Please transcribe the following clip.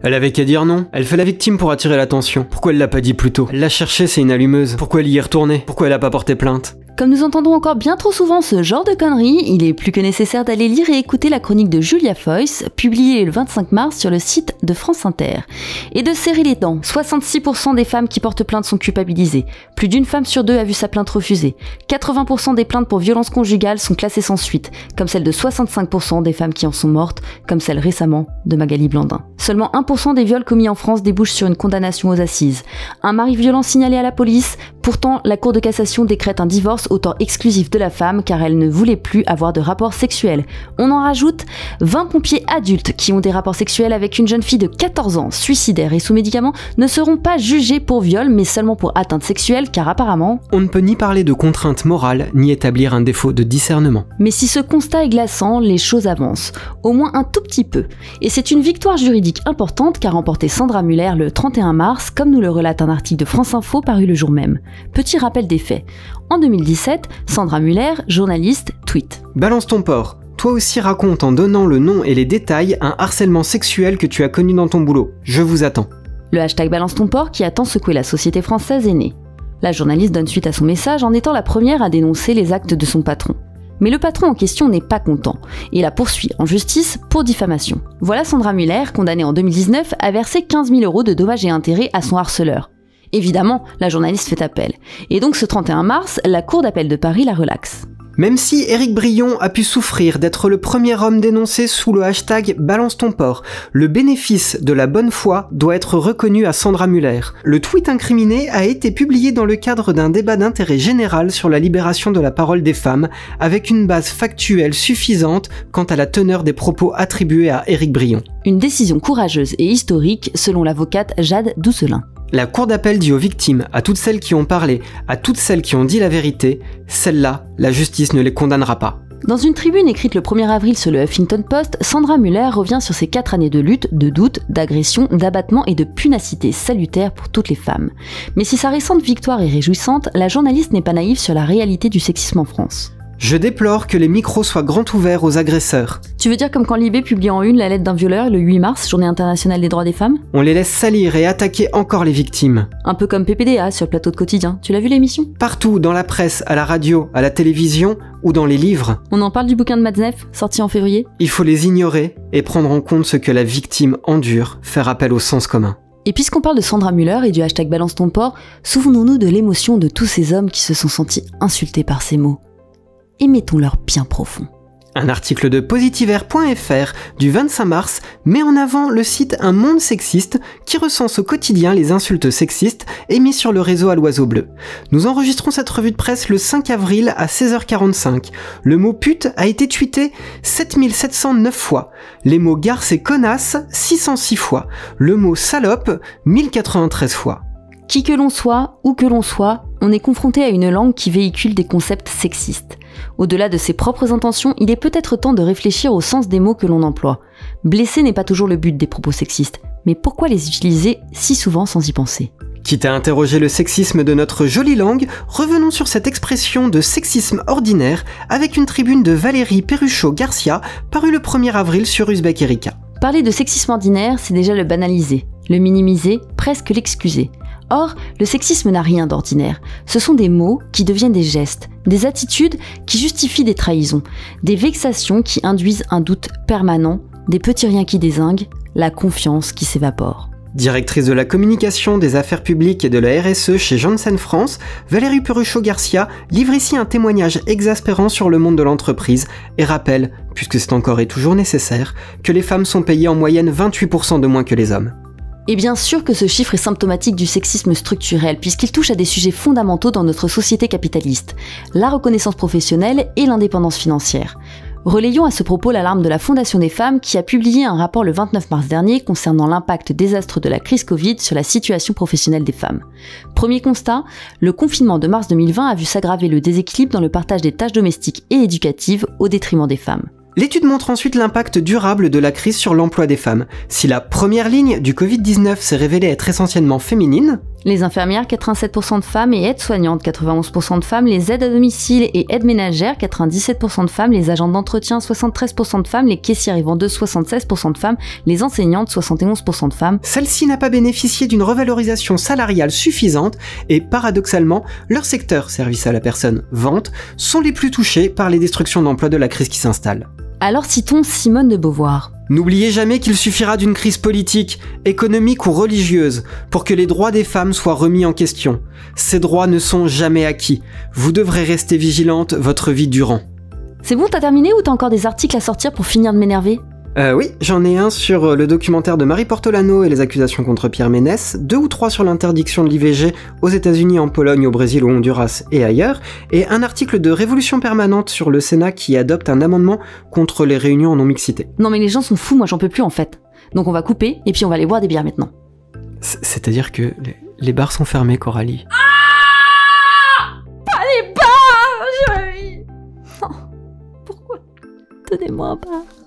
Elle avait qu'à dire non. Elle fait la victime pour attirer l'attention. Pourquoi elle l'a pas dit plus tôt? Elle l'a cherché, c'est une allumeuse. Pourquoi elle y est retournée? Pourquoi elle a pas porté plainte? Comme nous entendons encore bien trop souvent ce genre de conneries, il est plus que nécessaire d'aller lire et écouter la chronique de Julia Foyce, publiée le 25 mars sur le site de France Inter. Et de serrer les dents, 66% des femmes qui portent plainte sont culpabilisées. Plus d'une femme sur deux a vu sa plainte refusée. 80% des plaintes pour violences conjugales sont classées sans suite, comme celle de 65% des femmes qui en sont mortes, comme celle récemment de Magali Blandin. Seulement 1% des viols commis en France débouchent sur une condamnation aux assises. Un mari violent signalé à la police, pourtant la Cour de cassation décrète un divorce au tort exclusif de la femme car elle ne voulait plus avoir de rapports sexuels. On en rajoute 20 pompiers adultes qui ont des rapports sexuels avec une jeune fille de 14 ans, suicidaire et sous médicaments, ne seront pas jugés pour viol mais seulement pour atteinte sexuelle car apparemment... On ne peut ni parler de contrainte morale ni établir un défaut de discernement. Mais si ce constat est glaçant, les choses avancent, au moins un tout petit peu. Et c'est une victoire juridique importante qu'a remporté Sandra Muller le 31 mars, comme nous le relate un article de France Info paru le jour même. Petit rappel des faits. En 2017, Sandra Muller, journaliste, tweet. Balance ton porc. Toi aussi raconte en donnant le nom et les détails un harcèlement sexuel que tu as connu dans ton boulot. Je vous attends. Le hashtag Balance ton porc qui a tant secoué la société française est né. La journaliste donne suite à son message en étant la première à dénoncer les actes de son patron. Mais le patron en question n'est pas content et la poursuit en justice pour diffamation. Voilà Sandra Muller, condamnée en 2019 à verser 15 000 € de dommages et intérêts à son harceleur. Évidemment, la journaliste fait appel. Et donc ce 31 mars, la Cour d'appel de Paris la relaxe. Même si Éric Brion a pu souffrir d'être le premier homme dénoncé sous le hashtag Balance ton porc, le bénéfice de la bonne foi doit être reconnu à Sandra Muller. Le tweet incriminé a été publié dans le cadre d'un débat d'intérêt général sur la libération de la parole des femmes, avec une base factuelle suffisante quant à la teneur des propos attribués à Éric Brion. Une décision courageuse et historique selon l'avocate Jade Doucelin. La cour d'appel dit aux victimes, à toutes celles qui ont parlé, à toutes celles qui ont dit la vérité, celles-là, la justice ne les condamnera pas. Dans une tribune écrite le 1er avril sur le Huffington Post, Sandra Muller revient sur ses 4 années de lutte, de doute, d'agression, d'abattement et de punacité salutaire pour toutes les femmes. Mais si sa récente victoire est réjouissante, la journaliste n'est pas naïve sur la réalité du sexisme en France. Je déplore que les micros soient grands ouverts aux agresseurs. Tu veux dire comme quand Libé publie en une la lettre d'un violeur le 8 mars, journée internationale des droits des femmes? On les laisse salir et attaquer encore les victimes. Un peu comme PPDA sur le plateau de Quotidien. Tu l'as vu l'émission? Partout, dans la presse, à la radio, à la télévision ou dans les livres. On en parle du bouquin de Matzneff, sorti en février? Il faut les ignorer et prendre en compte ce que la victime endure, faire appel au sens commun. Et puisqu'on parle de Sandra Muller et du hashtag Balance ton porc, souvenons-nous de l'émotion de tous ces hommes qui se sont sentis insultés par ces mots. Et mettons-leur bien profond. Un article de positivaire.fr du 25 mars met en avant le site Un Monde Sexiste qui recense au quotidien les insultes sexistes émises sur le réseau à l'oiseau bleu. Nous enregistrons cette revue de presse le 5 avril à 16h45. Le mot pute a été tweeté 7709 fois. Les mots garce et connasse 606 fois. Le mot salope 1093 fois. Qui que l'on soit, où que l'on soit, on est confronté à une langue qui véhicule des concepts sexistes. Au-delà de ses propres intentions, il est peut-être temps de réfléchir au sens des mots que l'on emploie. Blesser n'est pas toujours le but des propos sexistes, mais pourquoi les utiliser si souvent sans y penser ? Quitte à interroger le sexisme de notre jolie langue, revenons sur cette expression de sexisme ordinaire avec une tribune de Valérie Perruchot-Garcia parue le 1er avril sur Uzbek Erika. Parler de sexisme ordinaire, c'est déjà le banaliser, le minimiser, presque l'excuser. Or, le sexisme n'a rien d'ordinaire. Ce sont des mots qui deviennent des gestes, des attitudes qui justifient des trahisons, des vexations qui induisent un doute permanent, des petits riens qui dézinguent, la confiance qui s'évapore. Directrice de la communication, des affaires publiques et de la RSE chez Janssen France, Valérie Perruchot-Garcia livre ici un témoignage exaspérant sur le monde de l'entreprise et rappelle, puisque c'est encore et toujours nécessaire, que les femmes sont payées en moyenne 28% de moins que les hommes. Et bien sûr que ce chiffre est symptomatique du sexisme structurel puisqu'il touche à des sujets fondamentaux dans notre société capitaliste, la reconnaissance professionnelle et l'indépendance financière. Relayons à ce propos l'alarme de la Fondation des femmes qui a publié un rapport le 29 mars dernier concernant l'impact désastreux de la crise Covid sur la situation professionnelle des femmes. Premier constat, le confinement de mars 2020 a vu s'aggraver le déséquilibre dans le partage des tâches domestiques et éducatives au détriment des femmes. L'étude montre ensuite l'impact durable de la crise sur l'emploi des femmes. Si la première ligne du Covid-19 s'est révélée être essentiellement féminine, Les infirmières, 87% de femmes, et aides-soignantes, 91% de femmes, les aides à domicile et aides ménagères, 97% de femmes, les agents d'entretien, 73% de femmes, les caissières et vendeuses, 76% de femmes, les enseignantes, 71% de femmes. Celle-ci n'a pas bénéficié d'une revalorisation salariale suffisante et paradoxalement, leur secteur, service à la personne, vente, sont les plus touchés par les destructions d'emplois de la crise qui s'installe. Alors citons Simone de Beauvoir. N'oubliez jamais qu'il suffira d'une crise politique, économique ou religieuse pour que les droits des femmes soient remis en question. Ces droits ne sont jamais acquis. Vous devrez rester vigilante votre vie durant. C'est bon, t'as terminé ou t'as encore des articles à sortir pour finir de m'énerver ? Oui, j'en ai un sur le documentaire de Marie Portolano et les accusations contre Pierre Ménès, 2 ou 3 sur l'interdiction de l'IVG aux États-Unis, en Pologne, au Brésil, au Honduras et ailleurs, et un article de Révolution Permanente sur le Sénat qui adopte un amendement contre les réunions en non-mixité. Non mais les gens sont fous, moi j'en peux plus en fait. Donc on va couper et puis on va aller boire des bières maintenant. C'est-à-dire que les bars sont fermés, Coralie. Pas les bars, Non. Pourquoi ? Donnez-moi un bar.